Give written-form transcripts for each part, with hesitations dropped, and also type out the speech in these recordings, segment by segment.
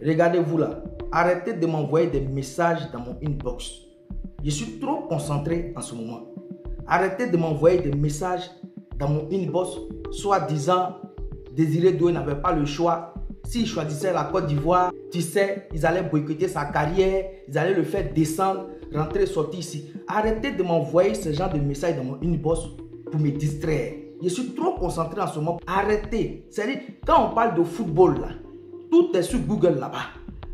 Regardez-vous là. Arrêtez de m'envoyer des messages dans mon inbox. Je suis trop concentré en ce moment. Arrêtez de m'envoyer des messages dans mon inbox, soi-disant Désiré Doué n'avait pas le choix. S'il choisissait la Côte d'Ivoire, tu sais, ils allaient boycotter sa carrière, ils allaient le faire descendre, rentrer, sortir ici. Arrêtez de m'envoyer ce genre de messages dans mon inbox pour me distraire. Je suis trop concentré en ce moment. Arrêtez. C'est-à-dire, quand on parle de football, là, tout est sur Google là-bas.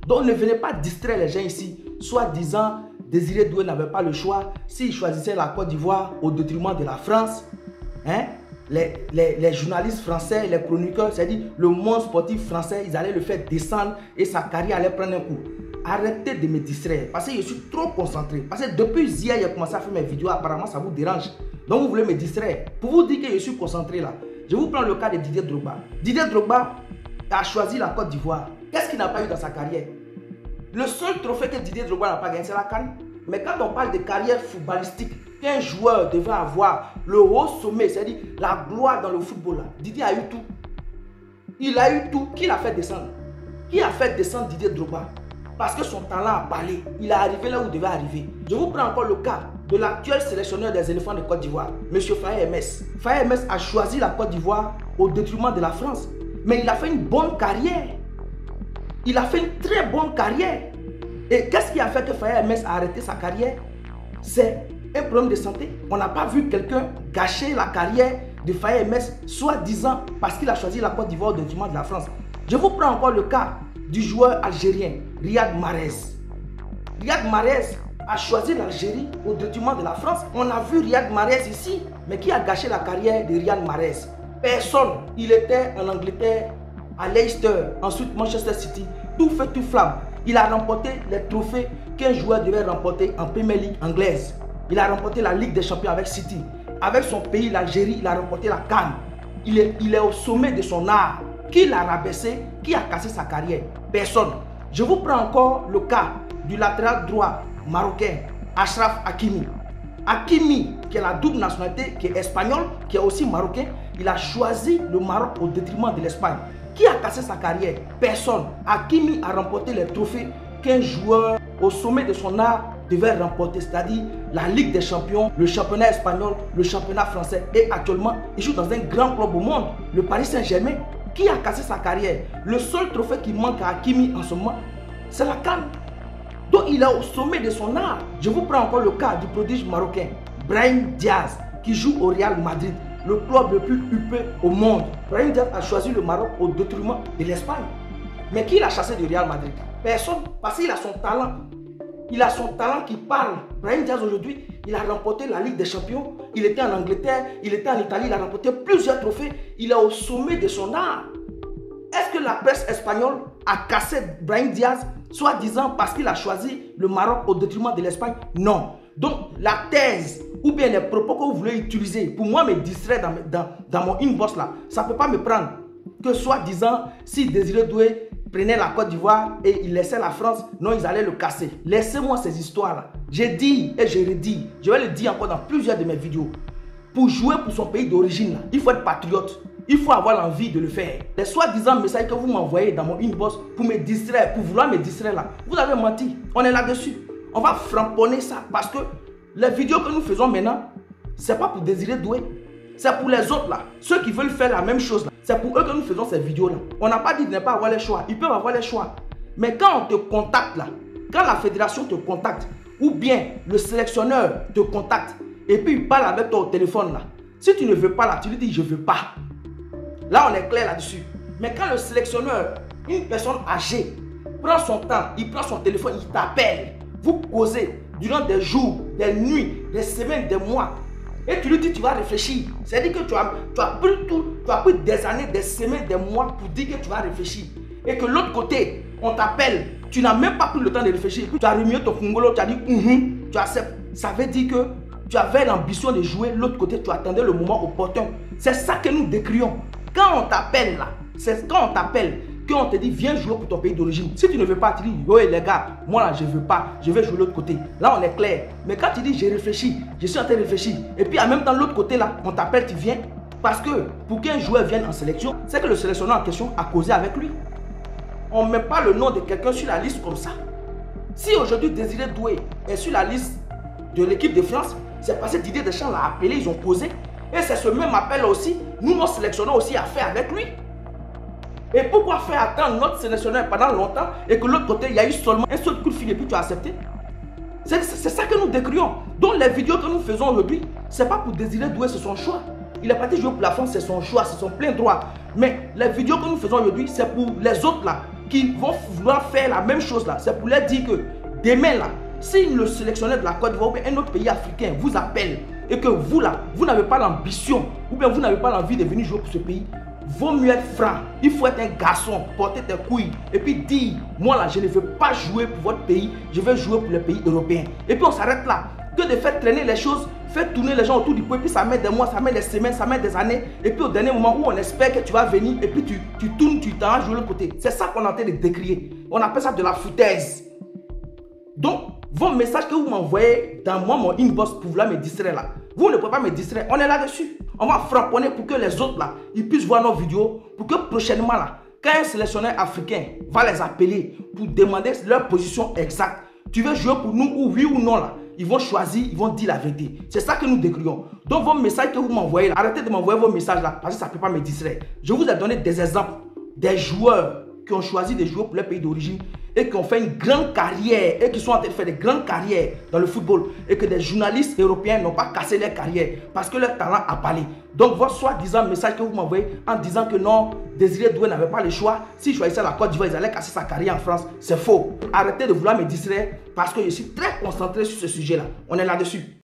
Donc ne venez pas distraire les gens ici, soi-disant Désiré Doué n'avait pas le choix. S'il choisissait la Côte d'Ivoire au détriment de la France, hein, les journalistes français, les chroniqueurs, c'est-à-dire le monde sportif français, ils allaient le faire descendre et sa carrière allait prendre un coup. Arrêtez de me distraire parce que je suis trop concentré. Parce que depuis hier, j'ai commencé à faire mes vidéos, apparemment ça vous dérange. Donc vous voulez me distraire. Pour vous dire que je suis concentré là, je vous prends le cas de Didier Drogba. Didier Drogba a choisi la Côte d'Ivoire. Qu'est-ce qu'il n'a pas eu dans sa carrière? Le seul trophée que Didier Drogba n'a pas gagné, c'est la CAN. Mais quand on parle de carrière footballistique, qu'un joueur devait avoir le haut sommet, c'est-à-dire la gloire dans le football, là, Didier a eu tout. Il a eu tout. Qui l'a fait descendre? Qui a fait descendre Didier Drogba? Parce que son talent a parlé. Il est arrivé là où il devait arriver. Je vous prends encore le cas de l'actuel sélectionneur des éléphants de Côte d'Ivoire, M. Faye Hermès. Faye Hermès a choisi la Côte d'Ivoire au détriment de la France. Mais il a fait une bonne carrière. Il a fait une très bonne carrière. Et qu'est-ce qui a fait que Faye Hermès a arrêté sa carrière? C'est un problème de santé. On n'a pas vu quelqu'un gâcher la carrière de Faye Hermès, soi-disant parce qu'il a choisi la Côte d'Ivoire au détriment de la France. Je vous prends encore le cas du joueur algérien, Riyad Mahrez. Riyad Mahrez a choisi l'Algérie au détriment de la France. On a vu Riyad Mahrez ici, mais qui a gâché la carrière de Riyad Mahrez? Personne. Il était en Angleterre, à Leicester, ensuite Manchester City, tout feu, tout flamme. Il a remporté les trophées qu'un joueur devait remporter en Premier League anglaise. Il a remporté la Ligue des Champions avec City. Avec son pays, l'Algérie, il a remporté la CAN. Il est au sommet de son art. Qui l'a rabaissé? Qui a cassé sa carrière? Personne. Je vous prends encore le cas du latéral droit marocain, Achraf Hakimi. Hakimi, qui a la double nationalité, qui est espagnol, qui est aussi marocain, il a choisi le Maroc au détriment de l'Espagne. Qui a cassé sa carrière? Personne. Hakimi a remporté les trophées qu'un joueur au sommet de son art devait remporter, c'est-à-dire la Ligue des Champions, le championnat espagnol, le championnat français. Et actuellement, il joue dans un grand club au monde, le Paris Saint-Germain. Qui a cassé sa carrière? Le seul trophée qui manque à Hakimi en ce moment, c'est la CAN. Donc il est au sommet de son art. Je vous prends encore le cas du prodige marocain, Brahim Diaz, qui joue au Real Madrid, le club le plus huppé au monde. Brahim Diaz a choisi le Maroc au détriment de l'Espagne. Mais qui l'a chassé du Real Madrid? Personne, parce qu'il a son talent. Il a son talent qui parle. Brahim Diaz aujourd'hui, il a remporté la Ligue des Champions. Il était en Angleterre, il était en Italie, il a remporté plusieurs trophées. Il est au sommet de son art. Est-ce que la presse espagnole a cassé Brahim Diaz, soi-disant parce qu'il a choisi le Maroc au détriment de l'Espagne? Non. Donc la thèse ou bien les propos que vous voulez utiliser pour moi me distraire dans mon inbox là, ça ne peut pas me prendre. Que soi-disant, si Désiré Doué prenait la Côte d'Ivoire et il laissait la France, non, ils allaient le casser. Laissez-moi ces histoires-là. J'ai dit et je redis, je vais le dire encore dans plusieurs de mes vidéos. Pour jouer pour son pays d'origine, il faut être patriote. Il faut avoir l'envie de le faire. Les soi-disant messages que vous m'envoyez dans mon inbox pour me distraire, pour vouloir me distraire là, vous avez menti. On est là-dessus. On va framponner ça parce que les vidéos que nous faisons maintenant, ce n'est pas pour Désiré Doué. C'est pour les autres là. Ceux qui veulent faire la même chose là. C'est pour eux que nous faisons ces vidéos là. On n'a pas dit de ne pas avoir les choix. Ils peuvent avoir les choix. Mais quand on te contacte là, quand la fédération te contacte, ou bien le sélectionneur te contacte, et puis il parle avec toi au téléphone là. Si tu ne veux pas là, tu lui dis je ne veux pas. Là on est clair là-dessus. Mais quand le sélectionneur, une personne âgée, prend son temps, il prend son téléphone, il t'appelle, vous causez durant des jours, des nuits, des semaines, des mois, et tu lui dis tu vas réfléchir. C'est-à-dire que tu as pris des années, des semaines, des mois pour dire que tu vas réfléchir. Et que l'autre côté, on t'appelle, tu n'as même pas pris le temps de réfléchir. Et puis tu as remis ton congolo, tu as dit tu acceptes. Ça veut dire que tu avais l'ambition de jouer, l'autre côté, tu attendais le moment opportun. C'est ça que nous décrions. Quand on t'appelle là, c'est quand on t'appelle qu'on te dit viens jouer pour ton pays d'origine. Si tu ne veux pas, tu dis oui les gars, moi là je ne veux pas, je vais jouer de l'autre côté. Là on est clair. Mais quand tu dis j'ai réfléchi, je suis en train de réfléchir, et puis en même temps l'autre côté là, on t'appelle, tu viens. Parce que pour qu'un joueur vienne en sélection, c'est que le sélectionneur en question a causé avec lui. on ne met pas le nom de quelqu'un sur la liste comme ça. Si aujourd'hui Désiré Doué est sur la liste de l'équipe de France, c'est parce que Didier Deschamps l'a appelé, ils ont causé. Et c'est ce même appel aussi, nous nos sélectionneurs aussi à faire avec lui. Et pourquoi faire attendre notre sélectionneur pendant longtemps et que de l'autre côté, il y a eu seulement un seul coup de fil et puis tu as accepté? C'est ça que nous décrions. Donc les vidéos que nous faisons aujourd'hui, ce n'est pas pour Désiré Doué, c'est son choix. Il est parti jouer pour la France, c'est son choix, c'est son plein droit. Mais les vidéos que nous faisons aujourd'hui, c'est pour les autres là, qui vont vouloir faire la même chose là. C'est pour leur dire que demain là, si le sélectionneur de la Côte d'Ivoire ou un autre pays africain vous appelle et que vous là, vous n'avez pas l'ambition ou bien vous n'avez pas l'envie de venir jouer pour ce pays, vaut mieux être franc. Il faut être un garçon, porter tes couilles et puis dire, moi là, je ne veux pas jouer pour votre pays, je veux jouer pour les pays européens. Et puis on s'arrête là. Que de faire traîner les choses, faire tourner les gens autour du pot, et puis ça met des mois, ça met des semaines, ça met des années, et puis au dernier moment où on espère que tu vas venir, et puis tu tournes, tu t'en joues de l'autre côté. C'est ça qu'on est en train de décrier. On appelle ça de la foutaise. Donc, vos messages que vous m'envoyez dans mon inbox pour vouloir me distraire là, vous ne pouvez pas me distraire, on est là-dessus. On va frapponner pour que les autres là, ils puissent voir nos vidéos, pour que prochainement là, quand un sélectionneur africain va les appeler pour demander leur position exacte, tu veux jouer pour nous ou oui ou non là, ils vont choisir, ils vont dire la vérité. C'est ça que nous décrions. Donc vos messages que vous m'envoyez, arrêtez de m'envoyer vos messages là, parce que ça ne peut pas me distraire. Je vous ai donné des exemples, des joueurs qui ont choisi de jouer pour leur pays d'origine et qui ont fait une grande carrière et qui sont en train de faire des grandes carrières dans le football et que des journalistes européens n'ont pas cassé leur carrière parce que leur talent a parlé. Donc votre soi-disant message que vous m'envoyez en disant que non, Désiré Doué n'avait pas le choix, s'il choisissait la Côte d'Ivoire, ils allaient casser sa carrière en France, c'est faux. Arrêtez de vouloir me distraire parce que je suis très concentré sur ce sujet-là. On est là-dessus.